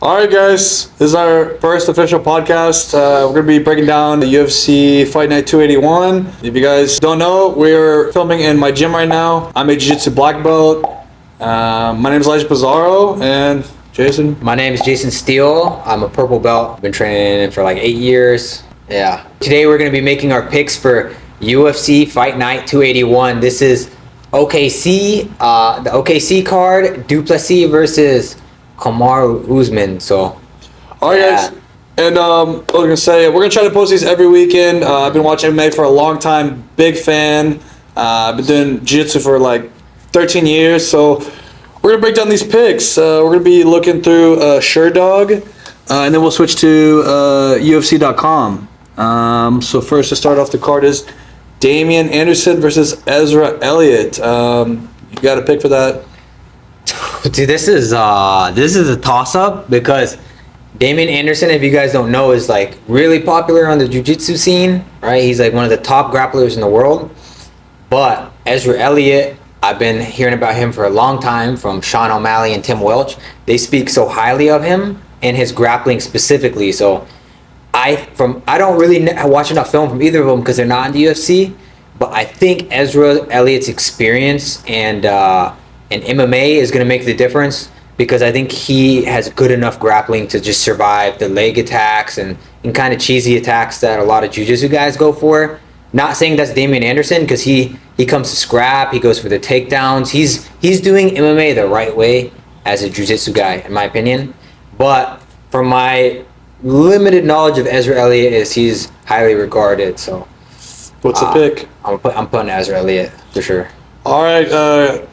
All right, guys, this is our first official podcast. We're going to be breaking down the UFC Fight Night 281. If you guys don't know, we're filming in my gym right now. I'm a Jiu-Jitsu black belt. My name is Elijah Pizarro, and Jason. My name is Jason Steele. I'm a purple belt. I've been training for like 8 years. Yeah. Today we're going to be making our picks for UFC Fight Night 281. This is OKC, the OKC card, Duplessis versus Kumaru Usman. So, all right, guys. And I was gonna say we're gonna try to post these every weekend. I've been watching MMA for a long time. Big fan. I've been doing jiu-jitsu for like 13 years. So we're gonna break down these picks. We're gonna be looking through SureDog, and then we'll switch to UFC.com. So first, to start off the card is Damian Anderson versus Ezra Elliott. You got a pick for that? Dude, this is a toss-up because Damian Anderson, if you guys don't know, is like really popular on the jiu-jitsu scene, right? He's like one of the top grapplers in the world. But Ezra Elliott, I've been hearing about him for a long time from Sean O'Malley and Tim Welch. They speak so highly of him and his grappling specifically. So I don't really watch enough film from either of them because they're not in the UFC. But I think Ezra Elliott's experience and MMA is going to make the difference because I think he has good enough grappling to just survive the leg attacks and kind of cheesy attacks that a lot of jiu-jitsu guys go for. Not saying that's Damian Anderson because he comes to scrap, he goes for the takedowns. He's doing MMA the right way as a jiu-jitsu guy, in my opinion. But from my limited knowledge of Ezra Elliott, is he's highly regarded. So, what's the pick? I'm putting Ezra Elliott for sure. All right,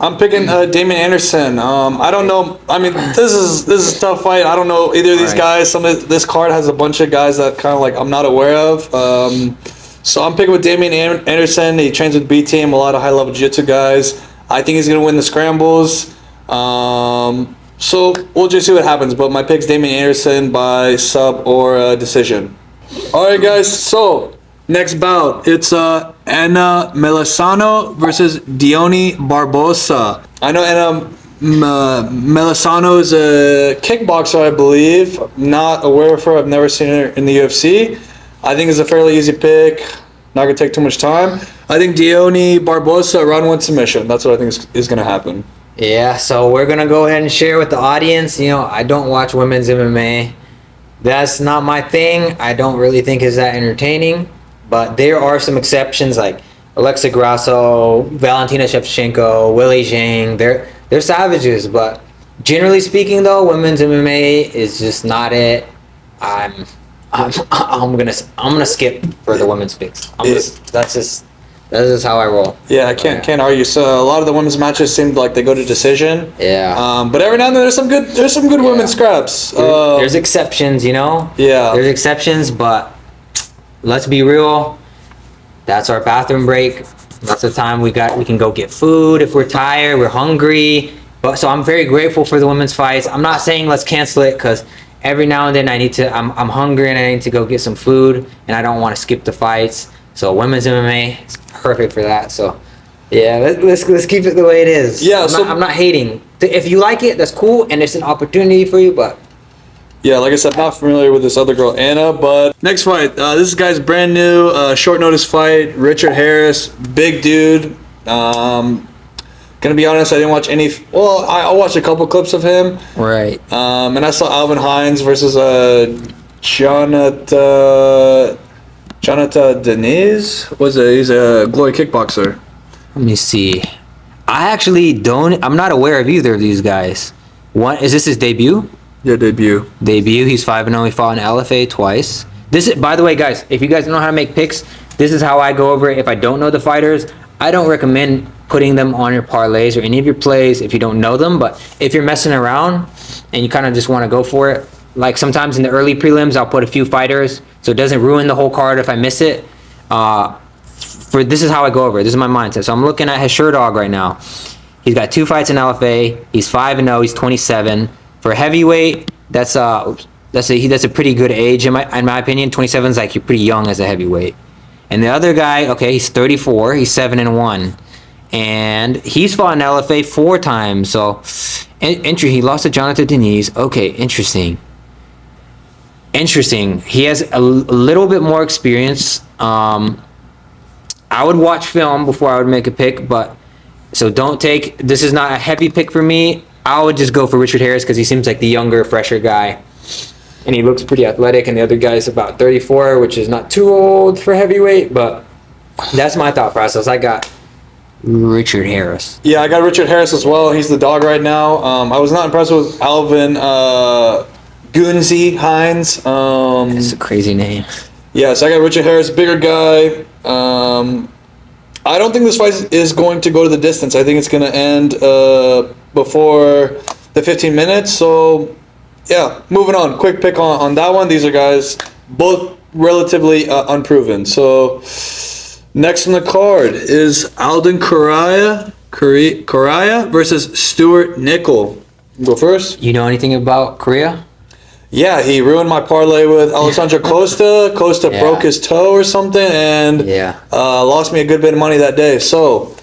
I'm picking Damian Anderson. I don't know. I mean, this is a tough fight. I don't know either of these guys. This card has a bunch of guys that kind of like I'm not aware of. So I'm picking with Damian Anderson. He trains with B Team, a lot of high level jiu-jitsu guys. I think he's gonna win the scrambles. So we'll just see what happens. But my pick's Damian Anderson by sub or decision. All right, guys. So next bout, it's Anna Melisano versus Dione Barbosa. I know Anna Melisano is a kickboxer, I believe. I'm not aware of her. I've never seen her in the UFC. I think it's a fairly easy pick. Not going to take too much time. I think Dione Barbosa, round one submission. That's what I think is going to happen. Yeah, so we're going to go ahead and share with the audience. You know, I don't watch women's MMA. That's not my thing. I don't really think it's that entertaining. But there are some exceptions like Alexa Grasso, Valentina Shevchenko, Willie Zhang. They're savages. But generally speaking, though, women's MMA is just not it. I'm gonna skip for the women's picks. That's just how I roll. Yeah, I can't argue. So a lot of the women's matches seem like they go to decision. Yeah. But every now and then there's some good women's scraps. There's exceptions, you know. Yeah. There's exceptions, but let's be real. That's our bathroom break. That's the time we can go get food if we're tired, we're hungry. But so I'm very grateful for the women's fights. I'm not saying let's cancel it because every now and then I'm hungry and I need to go get some food and I don't want to skip the fights. So women's MMA is perfect for that. So yeah, let's keep it the way it is. Yeah, I'm not hating. If you like it, that's cool and it's an opportunity for you. But yeah, like I said, not familiar with this other girl, Anna. But next fight, this guy's brand new, short notice fight. Richard Harris, big dude. Gonna be honest, I didn't watch any. Well, I watched a couple clips of him. Right. And I saw Alvin Hines versus Jonathan Deniz. He's a glory kickboxer. Let me see. I actually don't. I'm not aware of either of these guys. Is this his debut? Yeah, debut. He's 5-0. He fought in LFA twice. This is, by the way, guys. If you guys don't know how to make picks, this is how I go over it. If I don't know the fighters, I don't recommend putting them on your parlays or any of your plays if you don't know them. But if you're messing around and you kind of just want to go for it, like sometimes in the early prelims, I'll put a few fighters so it doesn't ruin the whole card if I miss it. This is how I go over it. This is my mindset. So I'm looking at his SureDog right now. He's got 2 fights in LFA. He's 5-0. He's 27. For heavyweight, that's a pretty good age in my opinion. 27 is like you're pretty young as a heavyweight. And the other guy, okay, he's 34. He's 7-1. And he's fought in LFA 4 times. So, he lost to Jonathan Deniz. Okay, interesting. Interesting. He has a little bit more experience. I would watch film before I would make a pick, but so don't take. This is not a heavy pick for me. I would just go for Richard Harris because he seems like the younger, fresher guy, and he looks pretty athletic. And the other guy is about 34, which is not too old for heavyweight, but that's my thought process. I got Richard Harris. Yeah, I got Richard Harris as well. He's the dog right now. I was not impressed with Alvin Gunzi Hines. It's a crazy name. Yeah, so I got Richard Harris, bigger guy. I don't think this fight is going to go to the distance. I think it's going to end before the 15 minutes. So, yeah, moving on. Quick pick on that one. These are guys both relatively unproven. So, next on the card is Alden Correa versus Stuart Nickel. Go first. You know anything about Korea? Yeah, he ruined my parlay with Alessandro Costa. Costa Yeah. broke his toe or something and lost me a good bit of money that day. So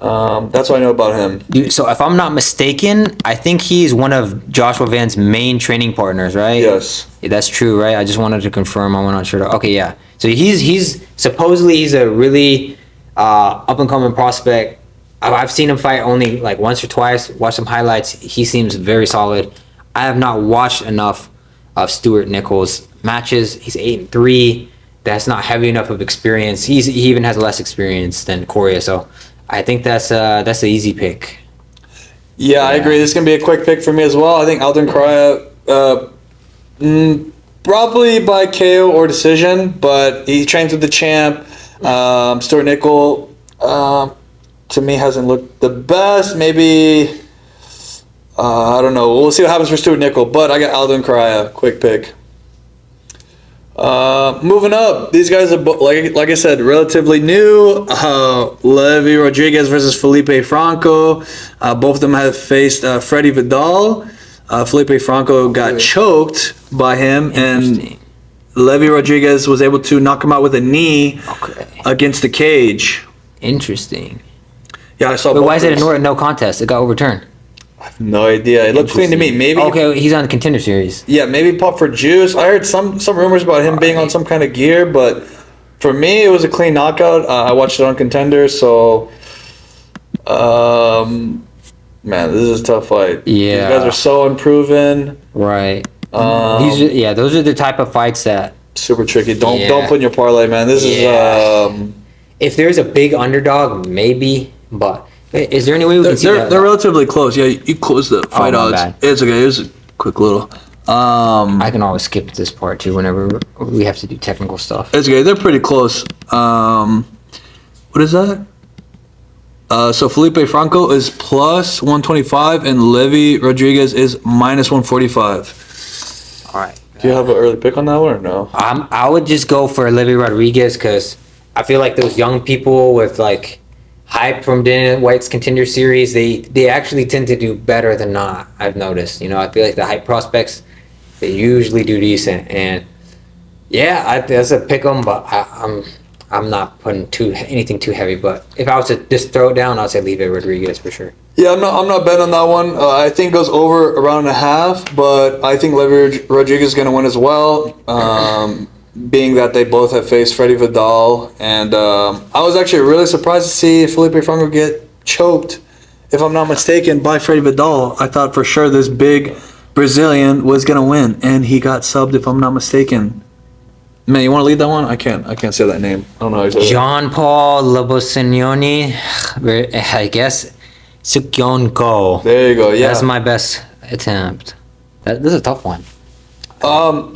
that's what I know about him. So if I'm not mistaken, I think he's one of Joshua Van's main training partners, right? Yes. Yeah, that's true, right? I just wanted to confirm. I'm not sure. Okay, yeah. So he's supposedly he's a really up and coming prospect. I've seen him fight only like once or twice. Watched some highlights. He seems very solid. I have not watched enough of Stuart Nichols' matches. He's 8-3. That's not heavy enough of experience. He even has less experience than Correa. So I think that's an easy pick. Yeah, I agree. This is going to be a quick pick for me as well. I think Alden Correa, probably by KO or decision, but he trains with the champ. Stuart Nickel, to me, hasn't looked the best. Maybe... I don't know. We'll see what happens for Stuart Nickel, but I got Alden Correa. Quick pick. Moving up, these guys are like I said, relatively new. Levy Rodriguez versus Felipe Franco. Both of them have faced Freddie Vidal. Felipe Franco got choked by him, and Levy Rodriguez was able to knock him out with a knee against the cage. Interesting. Yeah, I saw. But why is it a no contest? It got overturned. I have no idea. It looked clean to me. Maybe. Okay, he's on the Contender Series. Yeah, maybe pop for juice. I heard some rumors about him being on some kind of gear, but for me, it was a clean knockout. I watched it on Contender, so man, this is a tough fight. Yeah, these guys are so unproven. Right. Those are the type of fights that super tricky. Don't put in your parlay, man. This is if there's a big underdog, maybe, but. Is there any way we can see that? They're relatively close. Yeah, you close the fight odds. Bad. It's okay. It was a quick little. I can always skip this part too whenever we have to do technical stuff. It's okay. They're pretty close. What is that? So Felipe Franco is plus 125 and Levy Rodriguez is minus 145. All right. Do you have an early pick on that one or no? I would just go for Levy Rodriguez because I feel like those young people with like hype from Dana White's Contender Series, they actually tend to do better than not. I've noticed. I feel like the hype prospects, they usually do decent. And yeah, that's a pick 'em, but I'm not putting anything too heavy. But if I was to just throw it down, I'd say leave it Rodriguez for sure. Yeah, I'm not betting on that one. I think it goes over around 1.5, but I think Levy Rodriguez is going to win as well. Being that they both have faced Freddie Vidal, and I was actually really surprised to see Felipe Franco get choked, if I'm not mistaken, by Freddie Vidal. I thought for sure this big Brazilian was gonna win, and he got subbed, if I'm not mistaken. Man, you want to lead that one? I can't say that name. I don't know how you say it. Jean-Paul Lobosignoni, I guess. Sukyonko. There you go. Yeah, that's my best attempt. This is a tough one.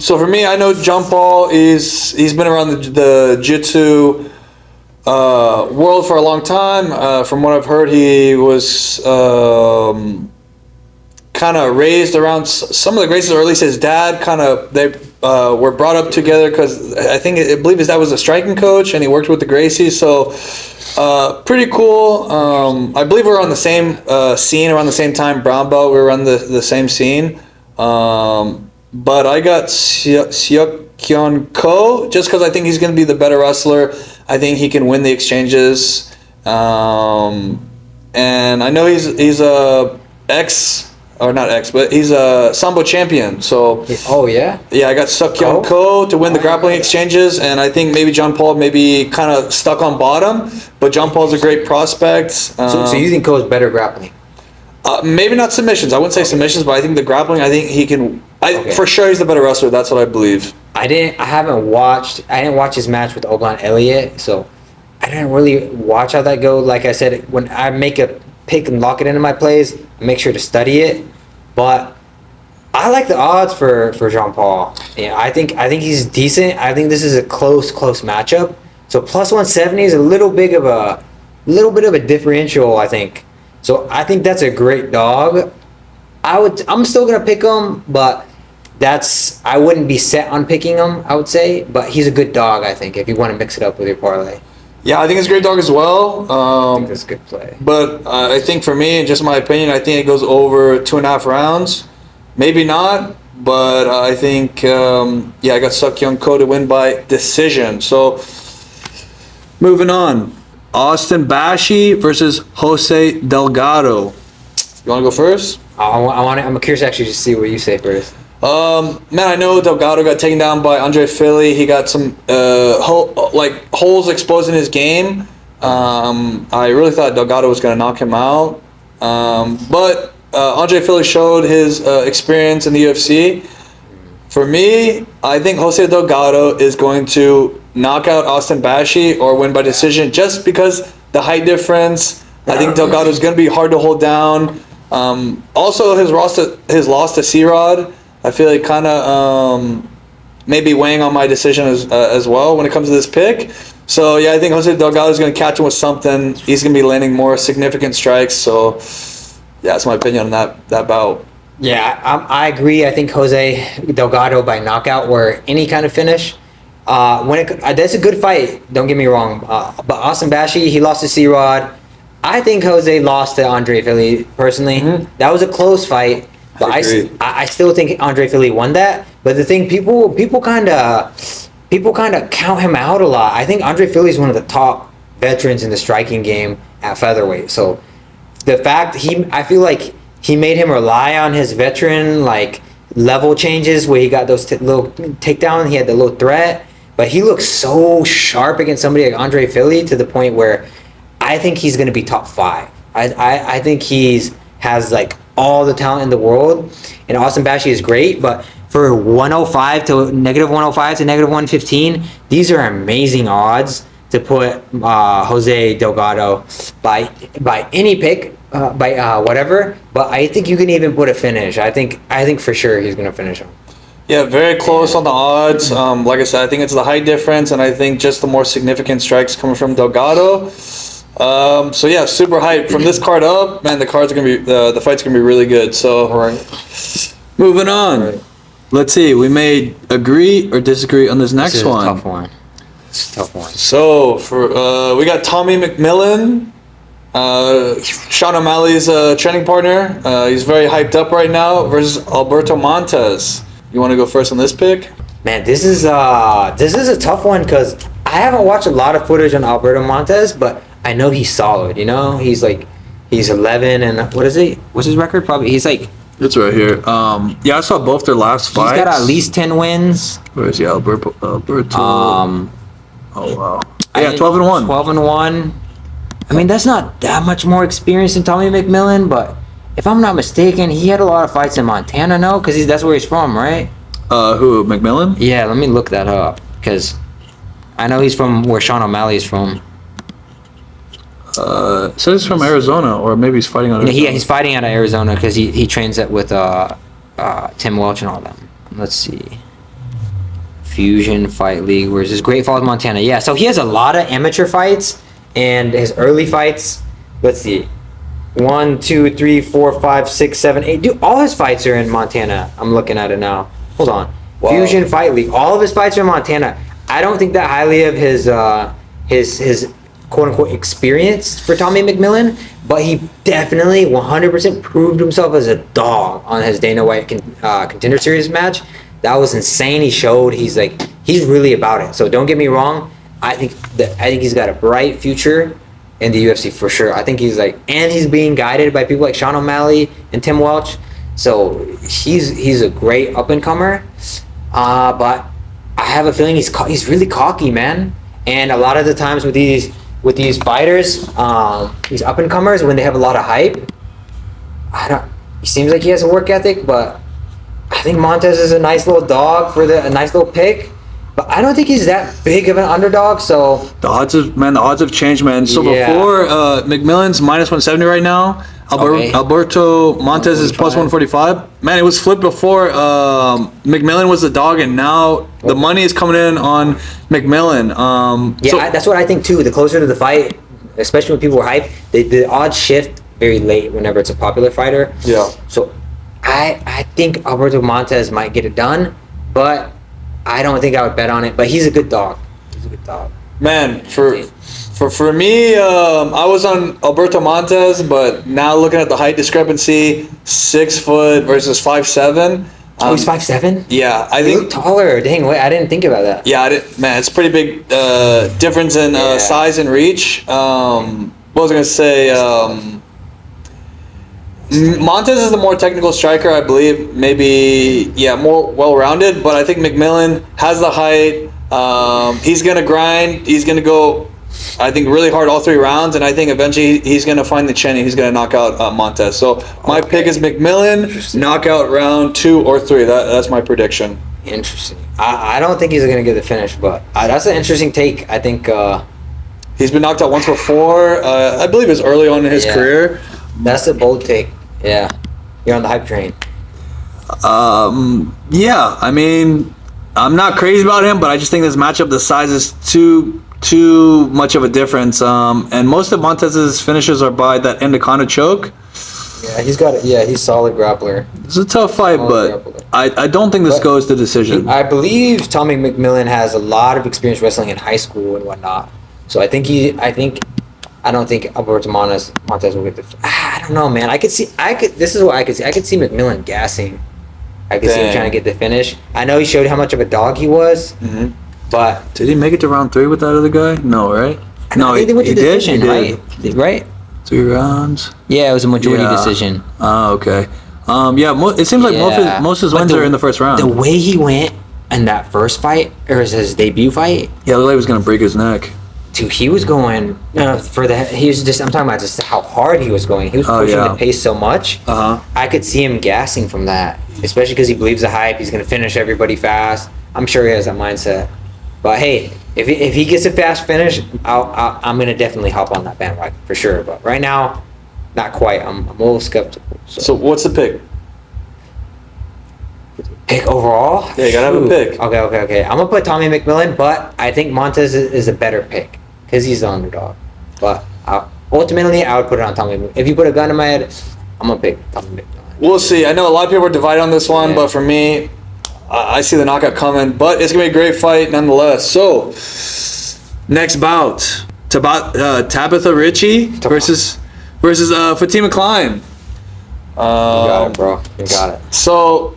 So for me, I know John Paul he's been around the jiu-jitsu world for a long time. From what I've heard, he was kind of raised around some of the Gracies, or at least his dad. They were brought up together because I believe his dad was a striking coach and he worked with the Gracies. So pretty cool. I believe we were on the same scene around the same time. Brown belt, we were on the same scene. But I got Seokyeon Ko just because I think he's going to be the better wrestler. I think he can win the exchanges. And I know he's a ex or not ex, but he's a Sambo champion. So Oh yeah. yeah, I got Seokyeon Ko to win the grappling exchanges, and I think maybe John Paul maybe kind of stuck on bottom, but John Paul's a great prospect. So you think Cole's better grappling? Maybe not submissions. I wouldn't say submissions, but I think the grappling. I think he can. For sure, he's the better wrestler. That's what I believe. I didn't watch his match with Oban Elliott, so I didn't really watch how that go. Like I said, when I make a pick and lock it into my plays, I make sure to study it. But I like the odds for Jean Paul. Yeah, I think he's decent. I think this is a close matchup. So plus 170 is a little bit of a differential, I think. So I think that's a great dog. I'm still gonna pick him, but I wouldn't be set on picking him, I would say. But he's a good dog, I think, if you want to mix it up with your parlay. Yeah, I think it's a great dog as well. I think that's a good play. But I think for me, just my opinion, I think it goes over 2.5 rounds. Maybe not, but I think, I got Seokyeon Ko to win by decision. So, moving on. Austin Bashi versus Jose Delgado. You want to go first? I'm curious actually to see what you say first. Man, I know Delgado got taken down by Andre Philly. He got some holes exposed in his game. I really thought Delgado was going to knock him out. But Andre Philly showed his experience in the UFC. For me, I think Jose Delgado is going to knock out Austin Bashi or win by decision just because the height difference. I think Delgado is going to be hard to hold down. Also, his loss to C-Rod, I feel like kind of maybe weighing on my decision as well when it comes to this pick. So, yeah, I think Jose Delgado is going to catch him with something. He's going to be landing more significant strikes. So, yeah, that's my opinion on that bout. Yeah, I agree. I think Jose Delgado by knockout or any kind of finish. That's a good fight. Don't get me wrong. But Austin Bashi, he lost to C-Rod. I think Jose lost to Andre Philly personally. Mm-hmm. That was a close fight. But I still think Andre Philly won that. But the thing, people kind of count him out a lot. I think Andre Philly is one of the top veterans in the striking game at featherweight. So the fact I feel like he made him rely on his veteran level changes where he got those little takedown. He had the little threat, but he looks so sharp against somebody like Andre Philly to the point where I think he's going to be top 5. I think has all the talent in the world, and Austin Bashi is great, but for 105 to negative 105 to negative 115, these are amazing odds to put Jose Delgado by any pick, by whatever. But I think you can even put a finish. I think for sure he's going to finish him. Yeah, very close on the odds. Like I said, I think it's the height difference, and I think just the more significant strikes coming from Delgado. So yeah, super hyped from this card up. Man, the fight's gonna be really good. So, moving on. Right. Let's see. We may agree or disagree on this next one. Tough one. It's a tough one. So we got Tommy McMillan, Sean O'Malley's training partner. He's very hyped up right now versus Alberto Montes. You want to go first on this pick? Man, this is a tough one because I haven't watched a lot of footage on Alberto Montes, but I know he's solid. He's 11 and what is he? What's his record? Probably he's it's right here. I saw both their last fights. He's got at least 10 wins. Where is he? Alberto. Oh wow. Yeah, 12-1. 12-1. I mean, that's not that much more experience than Tommy McMillan, but if I'm not mistaken, he had a lot of fights in Montana, no? Because that's where he's from, right? Who, McMillan? Yeah, let me look that up because I know he's from where Sean O'Malley is from. It says he's from Arizona, or maybe he's fighting out of Arizona. He's fighting out of Arizona because he trains it with Tim Welch and all them. Let's see. Fusion Fight League, where's his Great Falls, Montana. Yeah, so he has a lot of amateur fights and his early fights. Let's see. 1, 2, 3, 4, 5, 6, 7, 8. Dude, all his fights are in Montana. I'm looking at it now. Hold on. Wow. Fusion Fight League. All of his fights are in Montana. I don't think that highly of his quote-unquote experience for Tommy McMillan, but he definitely 100% proved himself as a dog on his Dana White Contender Series match. That was insane. He showed he's really about it. So don't get me wrong. I think he's got a bright future in the UFC for sure. I think he's and he's being guided by people like Sean O'Malley and Tim Welch. So he's a great up and comer, but I have a feeling he's really cocky, man. And a lot of the times with these fighters, these up and comers, when they have a lot of hype, he seems like he has a work ethic, but I think Montez is a nice little dog for a nice little pick. But I don't think he's that big of an underdog. So the odds have changed, man. So Yeah. before McMillan's minus 170 right now. Alberto Montez is plus 145. Man, it was flipped before. McMillan was the dog, and now the money is coming in on McMillan. That's what I think too. The closer to the fight, especially when people are hyped, the odds shift very late whenever it's a popular fighter. Yeah. So I think Alberto Montez might get it done, but I don't think I would bet on it. But he's a good dog. Man, for me, I was on Alberto Montez, but now looking at the height discrepancy, 6 foot versus 5'7". He's 5'7"? Yeah, I He think looked taller. Dang, wait, I didn't think about that. Yeah, man, it's pretty big difference in size and reach. What was I gonna say? Montez is the more technical striker, I believe. Maybe more well-rounded, but I think McMillan has the height. He's gonna grind. He's gonna go, I think, really hard all 3 rounds, and I think eventually he's gonna find the chin and he's gonna knock out Montez. So my pick is McMillan, knockout round 2 or 3. That's my prediction. Interesting. I don't think he's gonna get the finish, but that's an interesting take. I think he's been knocked out once before. I believe it's early on in his career. That's a bold take. Yeah, you're on the hype train. Yeah, I mean, I'm not crazy about him, but I just think this matchup, the size is too much of a difference. And most of Montez's finishes are by that anaconda choke. Yeah, he's got it. Yeah, he's solid grappler. It's a tough fight, but I don't think this goes to decision. I believe Tommy McMillan has a lot of experience wrestling in high school and whatnot. So I don't think Alberto Montez will get the. I don't know, man. This is what I could see. I could see McMillan gassing. I could see him trying to get the finish. I know he showed how much of a dog he was, but did he make it to round 3 with that other guy? No, right? No, he went to decision, right? Right? 3 rounds. Yeah, it was a majority decision. Oh, okay. It seems like most of his wins are in the first round. The way he went in that first fight, or his debut fight, yeah, the guy was gonna break his neck. Dude, he was going for the. He was just. I'm talking about just how hard he was going. He was pushing the pace so much. I could see him gassing from that, especially because he believes the hype. He's gonna finish everybody fast. I'm sure he has that mindset. But hey, if he gets a fast finish, I'm gonna definitely hop on that bandwagon for sure. But right now, not quite. I'm a little skeptical. So what's the pick? Pick overall? Yeah, you gotta have a pick. Okay. I'm gonna put Tommy McMillan, but I think Montez is a better pick because he's the underdog. But ultimately, I would put it on Tommy. If you put a gun in my head, I'm gonna pick Tommy McMillan. We'll see. I know a lot of people are divided on this one, but for me, I see the knockout coming. But it's gonna be a great fight nonetheless. So next bout, Tabitha Ritchie versus Fatima Klein. You got it, bro. You got it. So.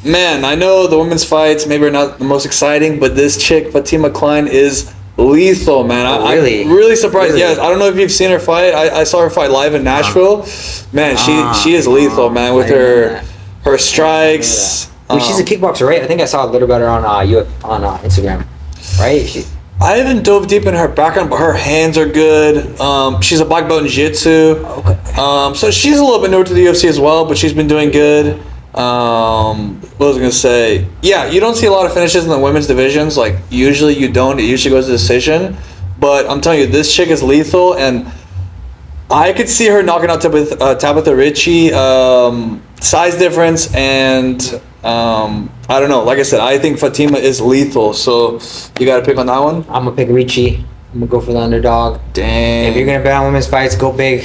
Man, I know the women's fights maybe are not the most exciting, but this chick, Fatima Klein, is lethal, man. I'm really surprised. Really? Yeah, I don't know if you've seen her fight. I saw her fight live in Nashville. Man, she is lethal, man, with her strikes. She's a kickboxer, right? I think I saw a little better on Instagram, right? I haven't dove deep in her background, but her hands are good. She's a black belt in jiu-jitsu. Okay. So she's a little bit newer to the UFC as well, but she's been doing good. What was I gonna say? Yeah, you don't see a lot of finishes in the women's divisions. Like usually you don't. It usually goes to decision. But I'm telling you, this chick is lethal, and I could see her knocking out Tabitha Ritchie. Size difference, and I don't know. Like I said, I think Fatima is lethal. So you got to pick on that one. I'm gonna pick Ritchie. I'm gonna go for the underdog. Dang. If you're gonna bet on women's fights, go big.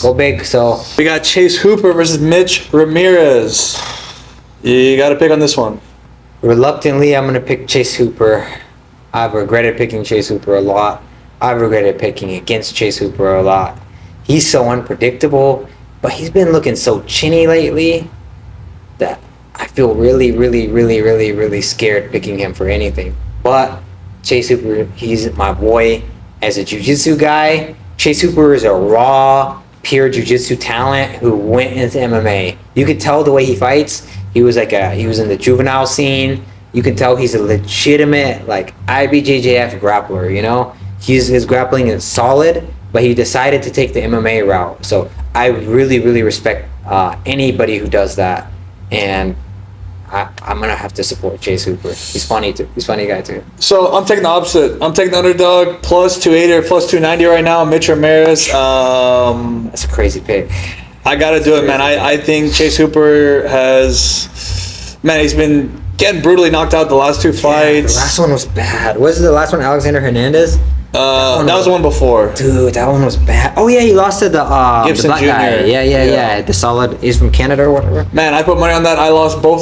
Go big. So we got Chase Hooper versus Mitch Ramirez. You got to pick on this one. Reluctantly, I'm going to pick Chase Hooper. I've regretted picking Chase Hooper a lot. I've regretted picking against Chase Hooper a lot. He's so unpredictable, but he's been looking so chinny lately that I feel really, really, really, really, really scared picking him for anything. But Chase Hooper, he's my boy. As a jiu-jitsu guy, Chase Hooper is a raw pure jiu-jitsu talent who went into MMA. You could tell the way he fights. He was in the juvenile scene. You can tell he's a legitimate like IBJJF grappler. You know, his grappling is solid, but he decided to take the MMA route. So I really, really respect anybody who does that, and I'm gonna have to support Chase Hooper. He's funny too. He's a funny guy too. So I'm taking the opposite. I'm taking the underdog plus 280 or plus 290 right now. Mitch Ramirez. That's a crazy pick. I gotta do it, man. I think Chase Hooper has, man, he's been getting brutally knocked out the last two fights. The last one was bad. Was the last one Alexander Hernandez? That was the one before. Dude, that one was bad. Oh yeah, he lost to the Gibson black Jr. guy. Yeah. The solid. He's from Canada or whatever. Man, I put money on that. I lost both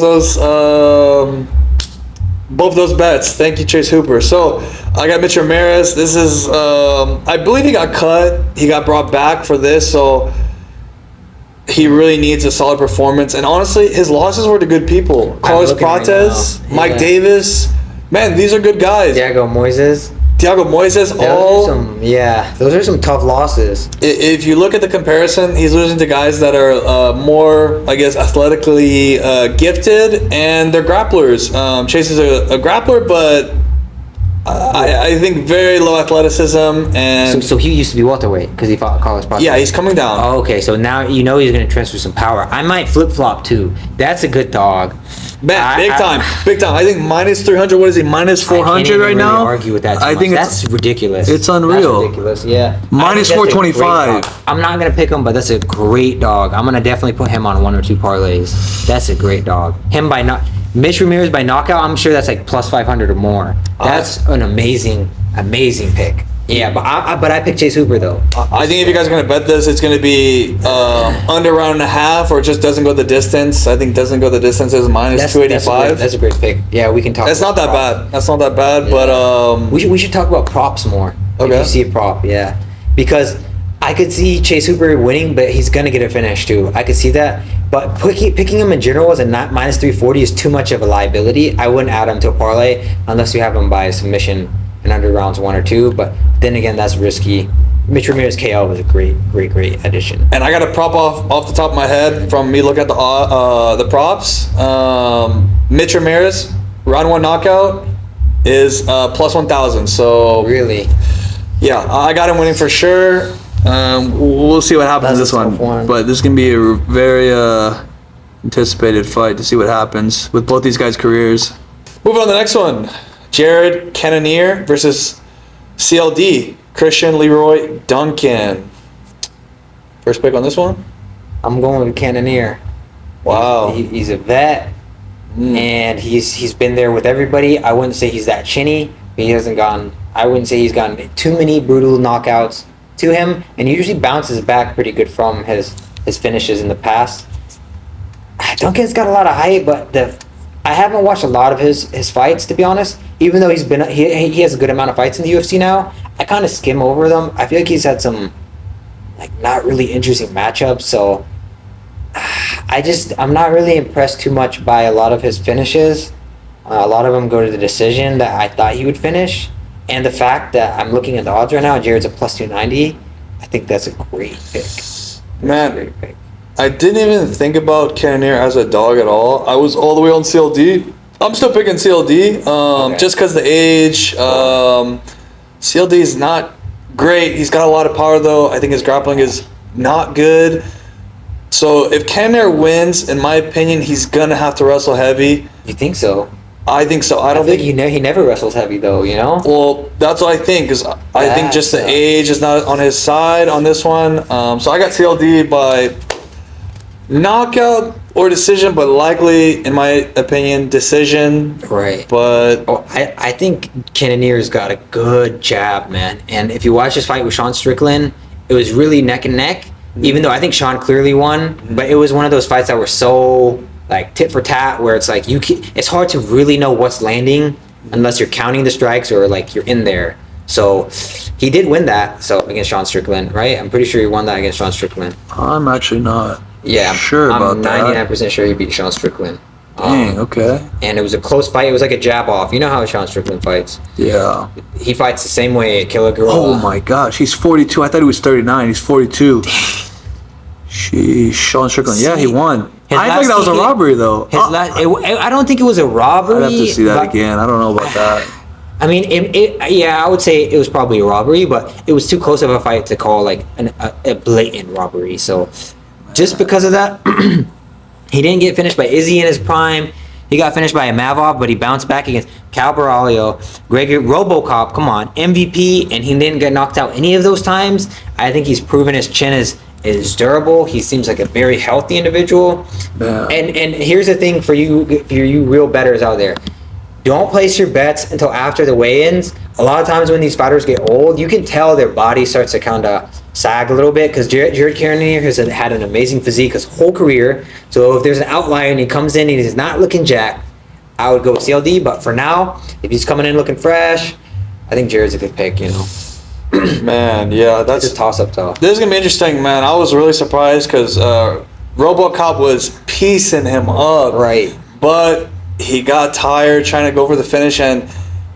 those bets. Thank you, Chase Hooper. So I got Mitch Ramirez. This is, I believe he got cut. He got brought back for this. So he really needs a solid performance. And honestly, his losses were to good people. Carlos Prates, right Mike Davis. Man, these are good guys. Thiago Moises. Those are some tough losses. If you look at the comparison, he's losing to guys that are more, I guess, athletically gifted, and they're grapplers. Chase is a grappler, but I think very low athleticism. And so he used to be welterweight because he fought Carlos Prates. Yeah, he's coming down. Oh, okay, so now you know he's going to transfer some power. I might flip-flop too. That's a good dog. Man, big time. I think minus 300. What is he? Minus 400 right now. Really argue with that. I think that's ridiculous. It's unreal. That's ridiculous. Yeah. Minus 425. I'm not gonna pick him, but that's a great dog. I'm gonna definitely put him on 1 or 2 parlays. That's a great dog. Mitch Ramirez by knockout. I'm sure that's like plus 500 or more. That's an amazing pick. Yeah, but I picked Chase Hooper though. I think if you guys are gonna bet this, it's gonna be under round and a half, or just doesn't go the distance. I think doesn't go the distance is minus 285. That's a great pick. Yeah, we can talk. That's not that bad. That's not that bad. Yeah. But we should talk about props more. Okay. If you see a prop, yeah, because I could see Chase Hooper winning, but he's gonna get a finish too. I could see that. But picking him in general as a not minus 340 is too much of a liability. I wouldn't add him to a parlay unless you have him by submission in under rounds 1 or 2, but then again, that's risky. Mitch Ramirez KO was a great addition. And I got a prop off the top of my head from me looking at the props. Mitch Ramirez round 1 knockout is plus 1,000. So really, yeah, I got him winning for sure. We'll see what happens in this one, but this is gonna be a very anticipated fight to see what happens with both these guys' careers. Moving on to the next one. Jared Cannonier versus CLD, Christian Leroy Duncan. First pick on this one? I'm going with Cannonier. Wow. He's a vet, and he's been there with everybody. I wouldn't say he's that chinny. I wouldn't say he's gotten too many brutal knockouts to him, and he usually bounces back pretty good from his finishes in the past. Duncan's got a lot of height, but I haven't watched a lot of his fights, to be honest. Even though he has a good amount of fights in the UFC now, I kind of skim over them. I feel like he's had some like not really interesting matchups, so I'm not really impressed too much by a lot of his finishes. A lot of them go to the decision that I thought he would finish, and the fact that I'm looking at the odds right now, Jared's a plus 290. I think that's a great pick. Man, I didn't even think about Cannonier as a dog at all. I was all the way on CLD. I'm still picking CLD, just because the age. CLD is not great. He's got a lot of power, though. I think his grappling is not good. So if Cannonier wins, in my opinion, he's going to have to wrestle heavy. You think so? I think so. I don't think he never wrestles heavy, though, you know? Well, that's what I think, because I think just the age is not on his side on this one. So I got CLD by knockout or decision, but likely, in my opinion, decision. Right. But I think Cannonier's got a good jab, man. And if you watch his fight with Sean Strickland, it was really neck and neck. Even though I think Sean clearly won, but it was one of those fights that were so like tit for tat, where it's like it's hard to really know what's landing unless you're counting the strikes or like you're in there. So he did win that. So against Sean Strickland, right? I'm pretty sure he won that against Sean Strickland. I'm actually not. Yeah, sure about that. I'm 99% sure he beat Sean Strickland. Dang, okay. And it was a close fight. It was like a jab off. You know how Sean Strickland fights. Yeah. He fights the same way Killer Gorilla. Oh my gosh, he's 42. I thought he was 39. He's 42. Sean Strickland. Yeah, he won. His I last think that was a TK robbery, though. I don't think it was a robbery. I'd have to see that but- again. I don't know about that. I mean, I would say it was probably a robbery, but it was too close of a fight to call like a blatant robbery. So just because of that, he didn't get finished by Izzy in his prime. He got finished by a Mavov, but he bounced back against Cal Baralio, Gregory RoboCop. Come on, MVP, and he didn't get knocked out any of those times. I think he's proven his chin is durable. He seems like a very healthy individual. Yeah. And here's the thing for you real bettors out there. Don't place your bets until after the weigh-ins. A lot of times when these fighters get old, you can tell their body starts to kind of sag a little bit because Jared Cannonier has had an amazing physique his whole career. So if there's an outlier and he comes in and he's not looking jacked, I would go with CLD. But for now, if he's coming in looking fresh, I think Jared's a good pick, you know. Man, yeah, that's It's a toss-up, though. This is gonna be interesting, man. I was really surprised because RoboCop was piecing him up, Right. but he got tired trying to go for the finish, and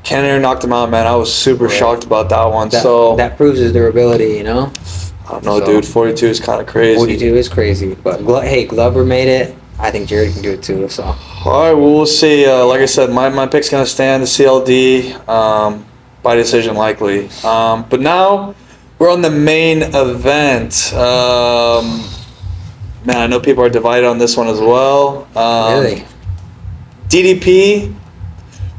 Cannonier knocked him out. Man, I was super shocked about that one. That proves his durability, you know. I don't know, dude. 42 is kind of crazy. 42 is crazy, but hey, Glover made it. I think Jared can do it too. So. All right, well, we'll see. Like I said, my pick's gonna stand the CLD by decision likely. But now we're on the main event. Man, I know people are divided on this one as well. Really? DDP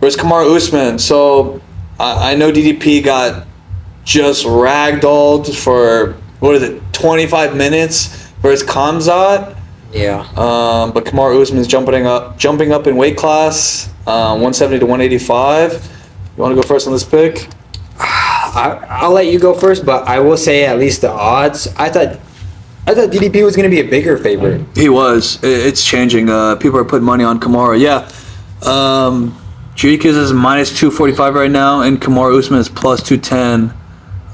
versus Kumaru Usman. So I know DDP got just ragdolled for 25 minutes versus Khamzat. Yeah. But Kumaru Usman's jumping up in weight class, 170 to 185. You want to go first on this pick? I'll let you go first, but I will say at least the odds. I thought DDP was going to be a bigger favorite. He was. It's changing. People are putting money on Kumaru. Yeah. Jurikis is minus 245 right now, and Kumaru Usman is plus 210.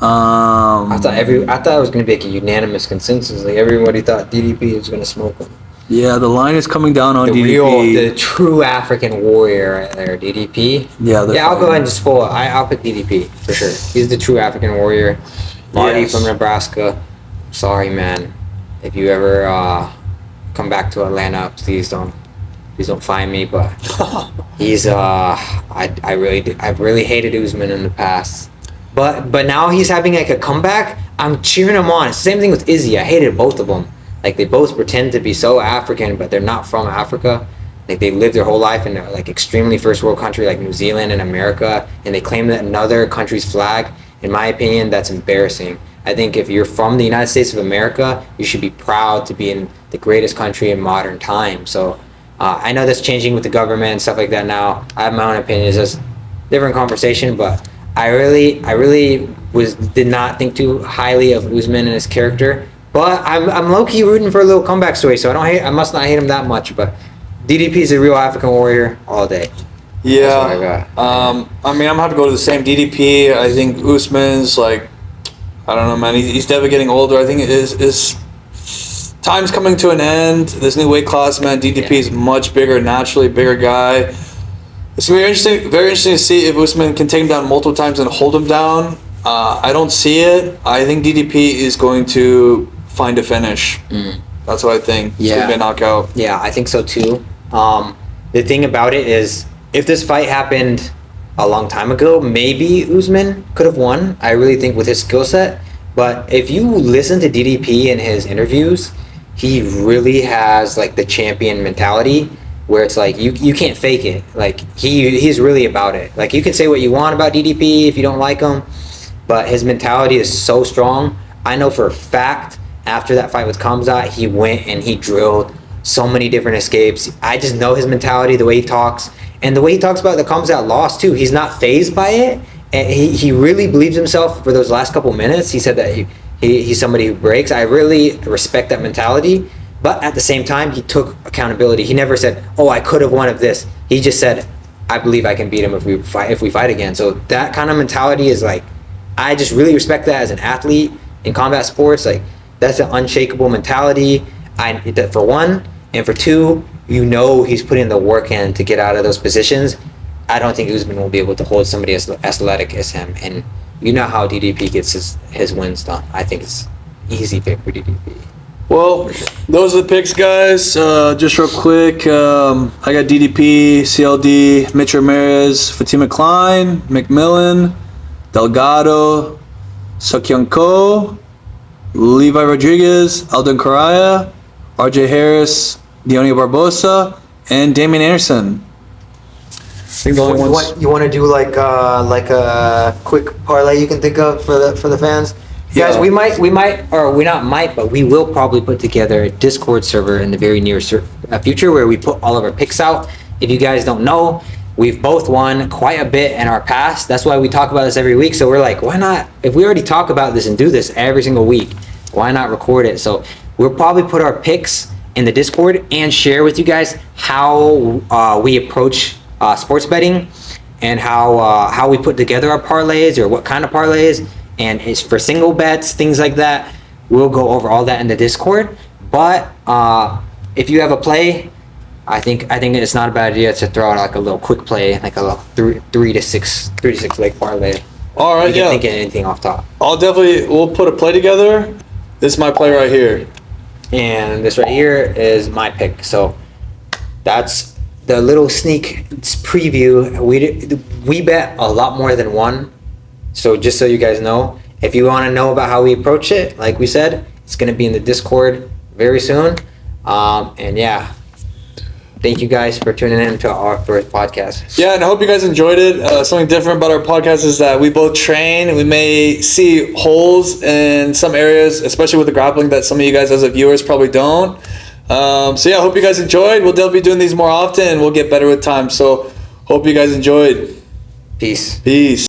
I thought it was going to be like a unanimous consensus. Like everybody thought DDP was going to smoke him. Yeah, the line is coming down on The DDP. the true African warrior right there, DDP. Yeah, I'll go ahead and just spoil it. I'll pick DDP for sure. He's the true African warrior. Marty Yes. from Nebraska. Sorry, man. If you ever come back to Atlanta, please don't find me. But he's I've really hated Usman in the past. But now he's having like a comeback. I'm cheering him on. It's the same thing with Izzy. I hated both of them. Like they both pretend to be so African, but they're not from Africa. Like they live their whole life in a like extremely first world country like New Zealand and America, and they claim that another country's flag. In my opinion, that's embarrassing. I think if you're from the United States of America, you should be proud to be in the greatest country in modern time. So I know that's changing with the government and stuff like that now. I have my own opinions. It's a different conversation, but I really did not think too highly of Usman and his character. But I'm low-key rooting for a little comeback story, so I must not hate him that much. But DDP is a real African warrior all day. Yeah. That's what I got. I mean, I'm gonna have to go to the same DDP. I think Usman's like, I don't know, man. He's definitely getting older. I think his time's coming to an end. This new weight class, man. DDP is much bigger, naturally bigger guy. It's gonna be very interesting to see if Usman can take him down multiple times and hold him down. I don't see it. I think DDP is going to find a finish. That's what I think. It's gonna be a knockout. Yeah, I think so too. The thing about it is, if this fight happened a long time ago, maybe Usman could have won. I really think with his skill set. But if you listen to DDP in his interviews, he really has like the champion mentality, where it's like you can't fake it. Like he's really about it. Like you can say what you want about DDP if you don't like him, but his mentality is so strong. I know for a fact after that fight with Khamzat, he went and he drilled so many different escapes. I just know his mentality, the way he talks, and the way he talks about the Khamzat loss too. He's not fazed by it, and he really believes himself for those last couple minutes. He said that he's somebody who breaks. I really respect that mentality, but at the same time, he took accountability. He never said, "Oh, I could have won of this." He just said, "I believe I can beat him if we fight again." So that kind of mentality is like, I just really respect that as an athlete in combat sports. Like that's an unshakable mentality. That for one, and for two, you know he's putting the work in to get out of those positions. I don't think Usman will be able to hold somebody as athletic as him. And you know how DDP gets his wins done. I think it's easy pick for DDP. Well, those are the picks, guys. Just real quick, I got DDP, CLD, Mitch Ramirez, Fatima Klein, McMillan, Delgado, Seokyeon Ko, Levi Rodriguez, Alden Correa, RJ Harris, Deonia Barbosa, and Damian Anderson. I think the only ones. What you want to do, like a quick parlay you can think of for the fans? Yeah. Guys, we will probably put together a Discord server in the very near future where we put all of our picks out. If you guys don't know, we've both won quite a bit in our past. That's why we talk about this every week. So we're like, why not? If we already talk about this and do this every single week, why not record it? So we'll probably put our picks in the Discord and share with you guys how we approach sports betting and how we put together our parlays or what kind of parlays, and it's for single bets, things like that. We'll go over all that in the Discord. But if you have a play, I think it's not a bad idea to throw out like a little quick play, like a little three to six leg parlay. All right, you yeah. can think of anything off top. We'll put a play together. This is my play right here. And this right here is my pick. So that's the little sneak preview. We bet a lot more than one. So just so you guys know, if you want to know about how we approach it, like we said, it's going to be in the Discord very soon. And yeah, thank you guys for tuning in to our first podcast. Yeah, and I hope you guys enjoyed it. Something different about our podcast is that we both train, and we may see holes in some areas, especially with the grappling, that some of you guys as a viewers probably don't. So yeah, I hope you guys enjoyed. We'll definitely be doing these more often, and we'll get better with time. So hope you guys enjoyed. Peace. Peace.